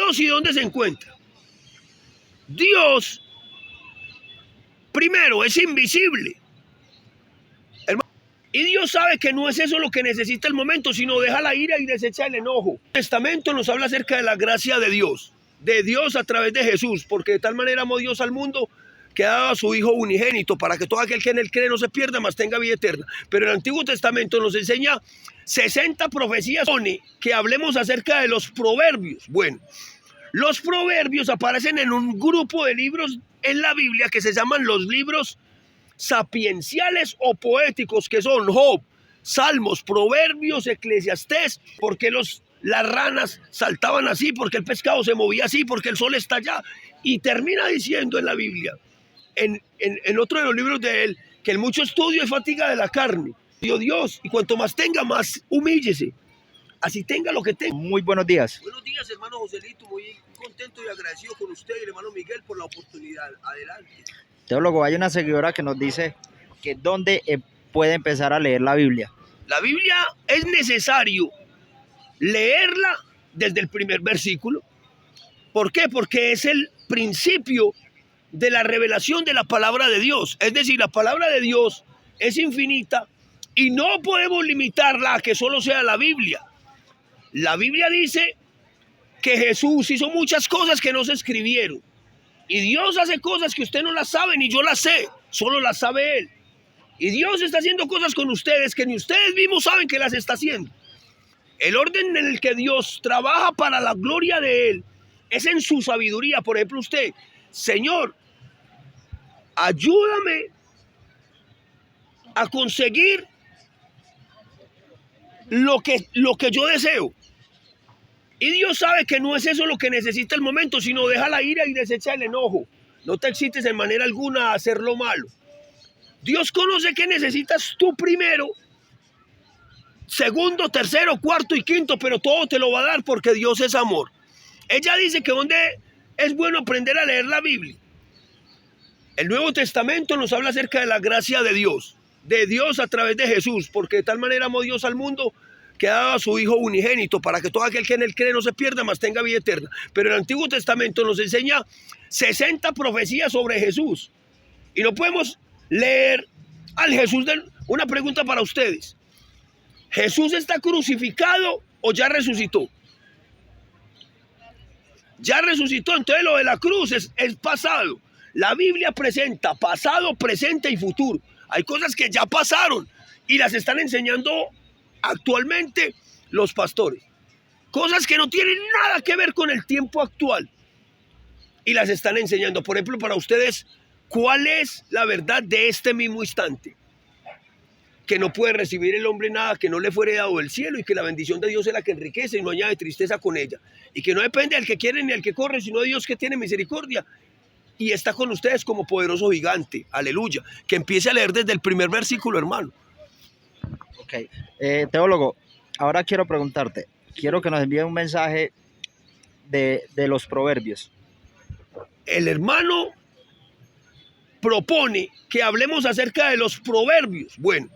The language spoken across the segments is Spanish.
Dios y dónde se encuentra. Dios, primero, es invisible. Y Dios sabe que no es eso lo que necesita el momento, sino deja la ira y desecha el enojo. El Testamento nos habla acerca de la gracia de Dios a través de Jesús, porque de tal manera amó Dios al mundo que ha dado a su Hijo unigénito para que todo aquel que en él cree no se pierda, mas tenga vida eterna. Pero el Antiguo Testamento nos enseña 60 profecías que hablemos acerca de los proverbios. Bueno, los proverbios aparecen en un grupo de libros en la Biblia que se llaman los libros sapienciales o poéticos, que son Job, Salmos, Proverbios, Eclesiastés. ¿Por qué las ranas saltaban así? ¿Por qué el pescado se movía así? ¿Por qué el sol está allá? Y termina diciendo en la Biblia, en otro de los libros de él, que el mucho estudio es fatiga de la carne. Dios, y cuanto más tenga, más humíllese. Así tenga lo que tenga. Muy buenos días. Buenos días, hermano Joselito. Muy contento y agradecido con usted y el hermano Miguel por la oportunidad. Adelante. Teólogo, hay una seguidora que nos dice que dónde puede empezar a leer la Biblia. La Biblia es necesario leerla desde el primer versículo. ¿Por qué? Porque es el principio de la revelación de la palabra de Dios. Es decir, la palabra de Dios es infinita y no podemos limitarla a que solo sea la Biblia. La Biblia dice que Jesús hizo muchas cosas que no se escribieron. Y Dios hace cosas que usted no las sabe ni yo las sé, solo las sabe Él. Y Dios está haciendo cosas con ustedes que ni ustedes mismos saben que las está haciendo. El orden en el que Dios trabaja para la gloria de Él es en su sabiduría. Por ejemplo, usted, Señor, ayúdame a conseguir lo que yo deseo. Y Dios sabe que no es eso lo que necesita el momento, sino deja la ira y desecha el enojo. No te excites en manera alguna a hacer lo malo. Dios conoce qué necesitas tú primero, segundo, tercero, cuarto y quinto, pero todo te lo va a dar porque Dios es amor. Ella dice que donde es bueno aprender a leer la Biblia. El Nuevo Testamento nos habla acerca de la gracia de Dios a través de Jesús, porque de tal manera amó Dios al mundo que ha dado a su Hijo unigénito para que todo aquel que en él cree no se pierda, mas tenga vida eterna. Pero el Antiguo Testamento nos enseña 60 profecías sobre Jesús. Y no podemos leer al Jesús una pregunta para ustedes. ¿Jesús está crucificado o ya resucitó? Ya resucitó, entonces lo de la cruz es pasado. La Biblia presenta pasado, presente y futuro. Hay cosas que ya pasaron y las están enseñando actualmente los pastores. Cosas que no tienen nada que ver con el tiempo actual y las están enseñando. Por ejemplo, para ustedes, ¿cuál es la verdad de este mismo instante? Que no puede recibir el hombre nada que no le fuere dado del cielo, y que la bendición de Dios es la que enriquece y no añade tristeza con ella, y que no depende del que quiere ni del que corre, sino de Dios que tiene misericordia y está con ustedes como poderoso gigante. Aleluya. Que empiece a leer desde el primer versículo, hermano. Ok, teólogo, ahora quiero preguntarte, quiero que nos envíe un mensaje de los proverbios. El hermano propone que hablemos acerca de los proverbios. Bueno,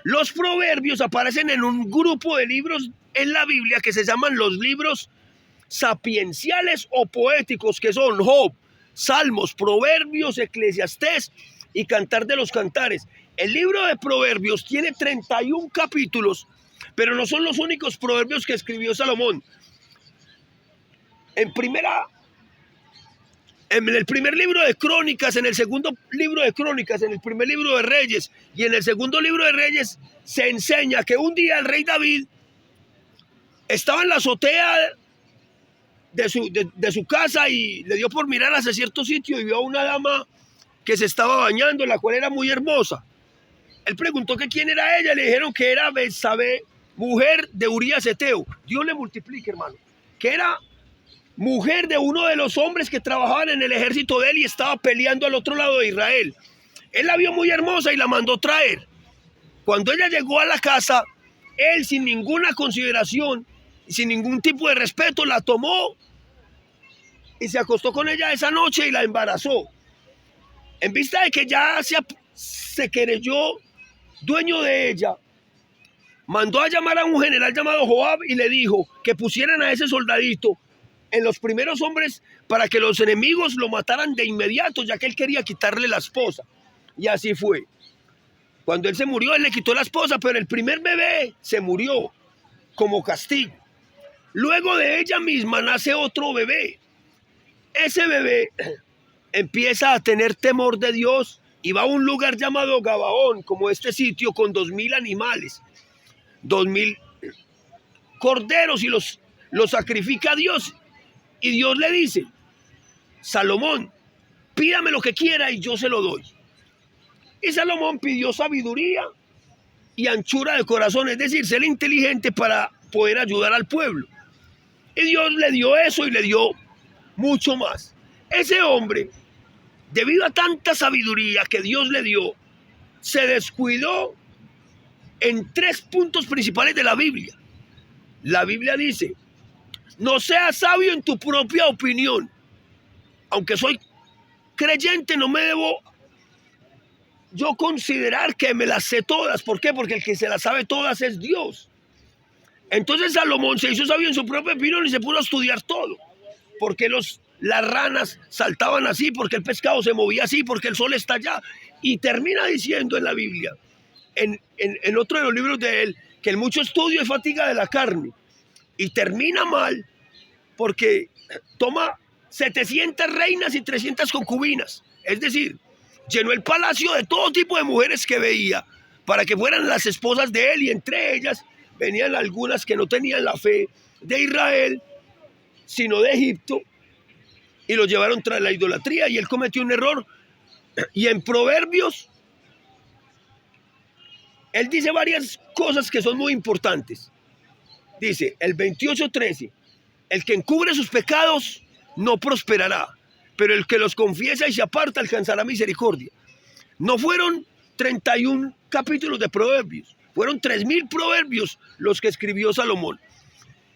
los proverbios aparecen en un grupo de libros en la Biblia que se llaman los libros sapienciales o poéticos, que son Job, Salmos, Proverbios, Eclesiastés y Cantar de los Cantares. El libro de Proverbios tiene 31 capítulos, pero no son los únicos proverbios que escribió Salomón. En el primer libro de Crónicas, en el segundo libro de Crónicas, en el primer libro de Reyes y en el segundo libro de Reyes se enseña que un día el rey David estaba en la azotea de su casa y le dio por mirar hacia cierto sitio y vio a una dama que se estaba bañando, la cual era muy hermosa. Él preguntó que quién era ella, le dijeron que era Betsabé, mujer de Urías Eteo. Dios le multiplique, hermano. Que era mujer de uno de los hombres que trabajaban en el ejército de él y estaba peleando al otro lado de Israel. Él la vio muy hermosa y la mandó traer. Cuando ella llegó a la casa, él sin ninguna consideración, sin ningún tipo de respeto, la tomó y se acostó con ella esa noche y la embarazó. En vista de que ya se querelló dueño de ella, mandó a llamar a un general llamado Joab y le dijo que pusieran a ese soldadito en los primeros hombres para que los enemigos lo mataran de inmediato, ya que él quería quitarle la esposa. Y así fue. Cuando él se murió, él le quitó la esposa, pero el primer bebé se murió como castigo. Luego de ella misma nace otro bebé. Ese bebé empieza a tener temor de Dios y va a un lugar llamado Gabaón, como este sitio, con 2000 animales, 2000 corderos, y los sacrifica a Dios. Y Dios le dice: Salomón, pídame lo que quiera y yo se lo doy. Y Salomón pidió sabiduría y anchura de corazón, es decir, ser inteligente para poder ayudar al pueblo. Y Dios le dio eso y le dio mucho más. Ese hombre, debido a tanta sabiduría que Dios le dio, se descuidó en 3 puntos principales de la Biblia. La Biblia dice: no seas sabio en tu propia opinión. Aunque soy creyente, no me debo yo considerar que me las sé todas. ¿Por qué? Porque el que se las sabe todas es Dios. Entonces Salomón se hizo sabio en su propia opinión y se puso a estudiar todo. Porque las ranas saltaban así, porque el pescado se movía así, porque el sol está allá. Y termina diciendo en la Biblia, en otro de los libros de él, que el mucho estudio es fatiga de la carne. Y termina mal, porque toma 700 reinas y 300 concubinas. Es decir, llenó el palacio de todo tipo de mujeres que veía para que fueran las esposas de él, y entre ellas venían algunas que no tenían la fe de Israel, sino de Egipto, y lo llevaron tras la idolatría, y él cometió un error. Y en Proverbios, él dice varias cosas que son muy importantes. Dice, el 28:13, el que encubre sus pecados no prosperará, pero el que los confiesa y se aparta alcanzará misericordia. No fueron 31 capítulos de Proverbios, fueron 3000 proverbios los que escribió Salomón.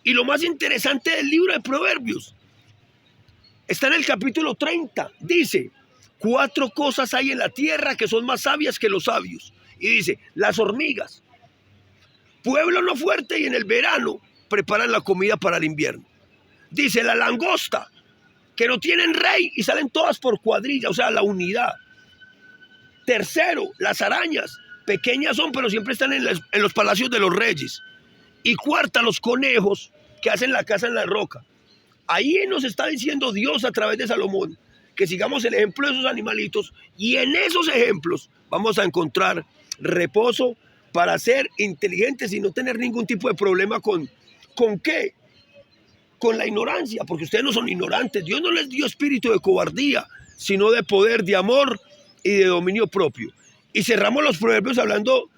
Y lo más interesante del libro de Proverbios está en el capítulo 30. Dice: 4 cosas hay en la tierra que son más sabias que los sabios. Y dice: las hormigas, pueblo no fuerte, y en el verano preparan la comida para el invierno. Dice: la langosta, que no tienen rey y salen todas por cuadrilla, o sea, la unidad. Tercero, las arañas, pequeñas son, pero siempre están en los palacios de los reyes. Y cuarta, los conejos, que hacen la casa en la roca. Ahí nos está diciendo Dios a través de Salomón que sigamos el ejemplo de esos animalitos, y en esos ejemplos vamos a encontrar reposo para ser inteligentes y no tener ningún tipo de problema ¿con qué? Con la ignorancia, porque ustedes no son ignorantes. Dios no les dio espíritu de cobardía, sino de poder, de amor y de dominio propio. Y cerramos los proverbios hablando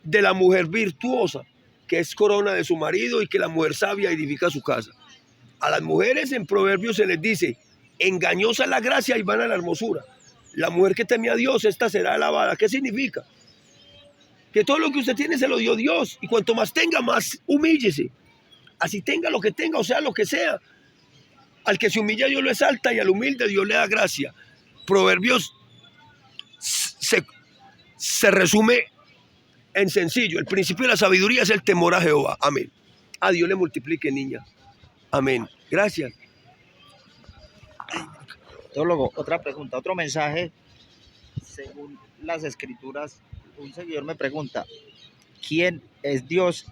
de la mujer virtuosa, que es corona de su marido, y que la mujer sabia edifica su casa. A las mujeres en proverbios se les dice: engañosa es la gracia y vana la hermosura. La mujer que teme a Dios, esta será alabada. ¿Qué significa? Que todo lo que usted tiene se lo dio Dios, y cuanto más tenga, más humíllese. Así tenga lo que tenga, o sea, lo que sea. Al que se humilla, Dios lo exalta, y al humilde Dios le da gracia. Proverbios se resume en sencillo: el principio de la sabiduría es el temor a Jehová. Amén. A Dios le multiplique, niña. Amén. Gracias. Teólogo, otra pregunta, otro mensaje. Según las escrituras, un seguidor me pregunta: ¿quién es Dios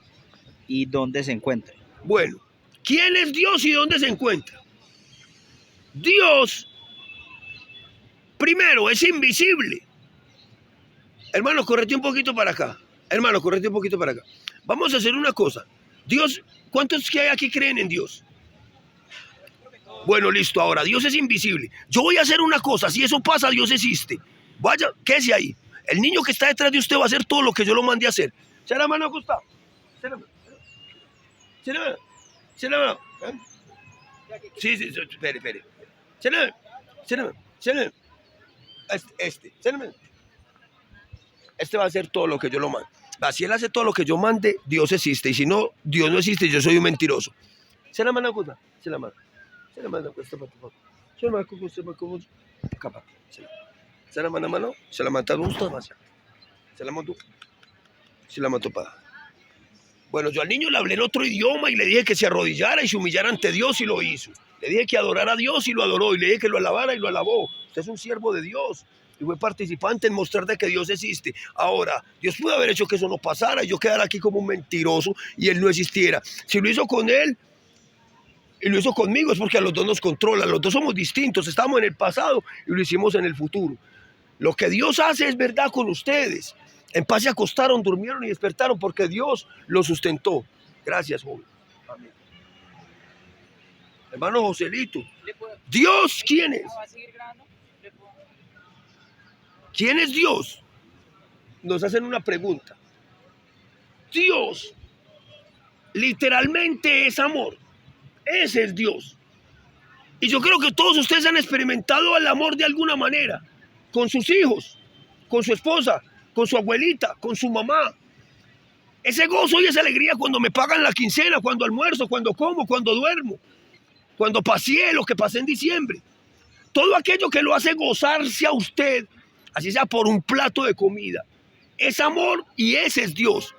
y dónde se encuentra? Bueno, ¿quién es Dios y dónde se encuentra? Dios, primero, es invisible. Hermano, correte un poquito para acá. Hermano, correte un poquito para acá. Vamos a hacer una cosa. Dios, ¿cuántos que hay aquí creen en Dios? Bueno, listo. Ahora, Dios es invisible. Yo voy a hacer una cosa. Si eso pasa, Dios existe. Vaya, quédese ahí. El niño que está detrás de usted va a hacer todo lo que yo lo mande a hacer. ¿Se la mano, Gustavo? ¿Se la mano? Sí, espere. ¿Se la mano? Este va a hacer todo lo que yo lo mande. Si él hace todo lo que yo mande, Dios existe. Y si no, Dios no existe, yo soy un mentiroso. ¿Se la mano, Gustavo? Se la mano. Se la mano, Gustavo. Se la mano, Gustavo. Capaz. Se la mano. Se la mano, Gustavo. Se la mano. Se la mano para. Bueno, yo al niño le hablé en otro idioma y le dije que se arrodillara y se humillara ante Dios y lo hizo. Le dije que adorara a Dios y lo adoró. Y le dije que lo alabara y lo alabó. Usted es un siervo de Dios y fue participante en mostrar de que Dios existe. Ahora, Dios pudo haber hecho que eso no pasara y yo quedara aquí como un mentiroso y Él no existiera. Si lo hizo con Él y lo hizo conmigo es porque a los dos nos controla. Los dos somos distintos. Estamos en el pasado y lo hicimos en el futuro. Lo que Dios hace es verdad con ustedes. En paz se acostaron, durmieron y despertaron porque Dios los sustentó. Gracias, joven. Amén. Hermano Joselito, Dios, ¿quién es? ¿Quién es Dios? Nos hacen una pregunta. Dios literalmente es amor. Ese es Dios. Y yo creo que todos ustedes han experimentado el amor de alguna manera, con sus hijos, con su esposa, con su abuelita, con su mamá. Ese gozo y esa alegría cuando me pagan la quincena, cuando almuerzo, cuando como, cuando duermo, cuando paseé lo que pasé en diciembre. Todo aquello que lo hace gozarse a usted, así sea por un plato de comida, es amor y ese es Dios.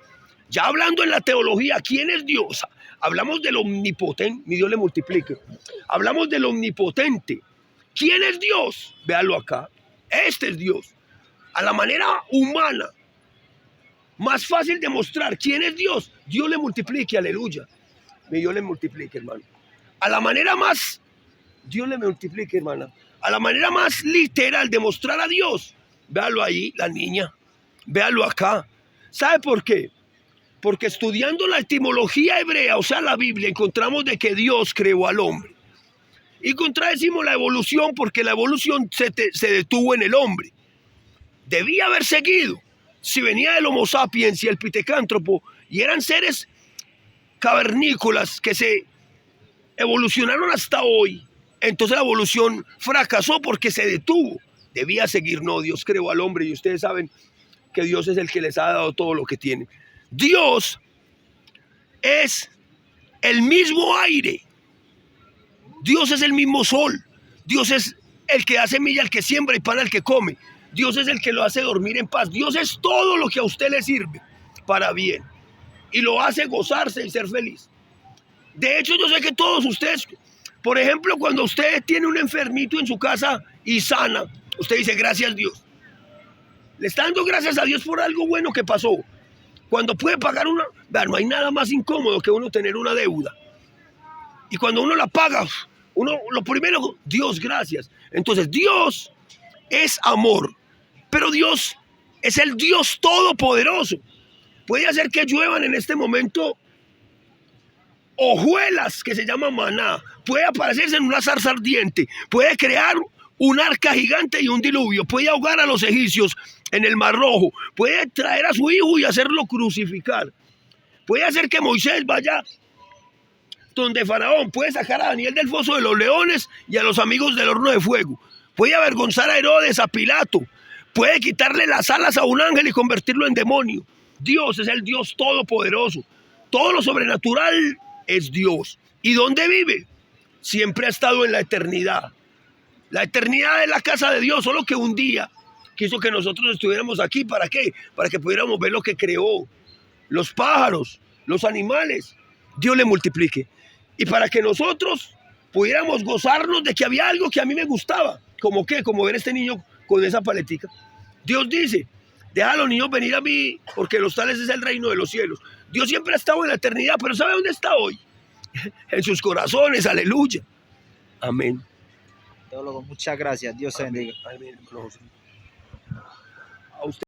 Ya hablando en la teología, ¿quién es Dios? Hablamos del omnipotente, mi Dios le multiplique. Hablamos del omnipotente. ¿Quién es Dios? Véalo acá. Este es Dios. A la manera humana, más fácil de mostrar quién es Dios. Dios le multiplique, aleluya. Mi Dios le multiplique, hermano. A la manera más, Dios le multiplique, hermana. A la manera más literal de mostrar a Dios. Véalo ahí, la niña. Véalo acá. ¿Sabe por qué? Porque estudiando la etimología hebrea, o sea, la Biblia, encontramos de que Dios creó al hombre. Y contradecimos la evolución porque la evolución se detuvo en el hombre. Debía haber seguido. Si venía del Homo sapiens y el pitecántropo, y eran seres cavernícolas que se evolucionaron hasta hoy, entonces la evolución fracasó porque se detuvo. Debía seguir, no, Dios creó al hombre y ustedes saben que Dios es el que les ha dado todo lo que tienen. Dios es el mismo aire. Dios es el mismo sol. Dios es el que da semilla al que siembra y pan al que come. Dios es el que lo hace dormir en paz. Dios es todo lo que a usted le sirve para bien y lo hace gozarse y ser feliz. De hecho, yo sé que todos ustedes, por ejemplo, cuando usted tiene un enfermito en su casa y sana, usted dice gracias a Dios. Le está dando gracias a Dios por algo bueno que pasó. Cuando puede pagar una, no hay nada más incómodo que uno tener una deuda. Y cuando uno la paga, uno lo primero, Dios, gracias. Entonces, Dios es amor, pero Dios es el Dios todopoderoso. Puede hacer que lluevan en este momento hojuelas que se llaman maná. Puede aparecerse en una zarza ardiente. Puede crear un arca gigante y un diluvio. Puede ahogar a los egipcios en el Mar Rojo. Puede traer a su hijo y hacerlo crucificar. Puede hacer que Moisés vaya donde Faraón. Puede sacar a Daniel del foso de los leones y a los amigos del horno de fuego. Puede avergonzar a Herodes, a Pilato. Puede quitarle las alas a un ángel y convertirlo en demonio. Dios es el Dios todopoderoso. Todo lo sobrenatural es Dios. ¿Y dónde vive? Siempre ha estado en la eternidad. La eternidad es la casa de Dios, solo que un día quiso que nosotros estuviéramos aquí. ¿Para qué? Para que pudiéramos ver lo que creó. Los pájaros, los animales. Dios le multiplique. Y para que nosotros pudiéramos gozarnos de que había algo que a mí me gustaba. ¿Cómo qué? Como ver a este niño con esa paletica. Dios dice, deja a los niños venir a mí, porque los tales es el reino de los cielos. Dios siempre ha estado en la eternidad, pero ¿sabe dónde está hoy? En sus corazones, aleluya. Amén. Teólogo, muchas gracias. Dios te bendiga. Amén. A usted.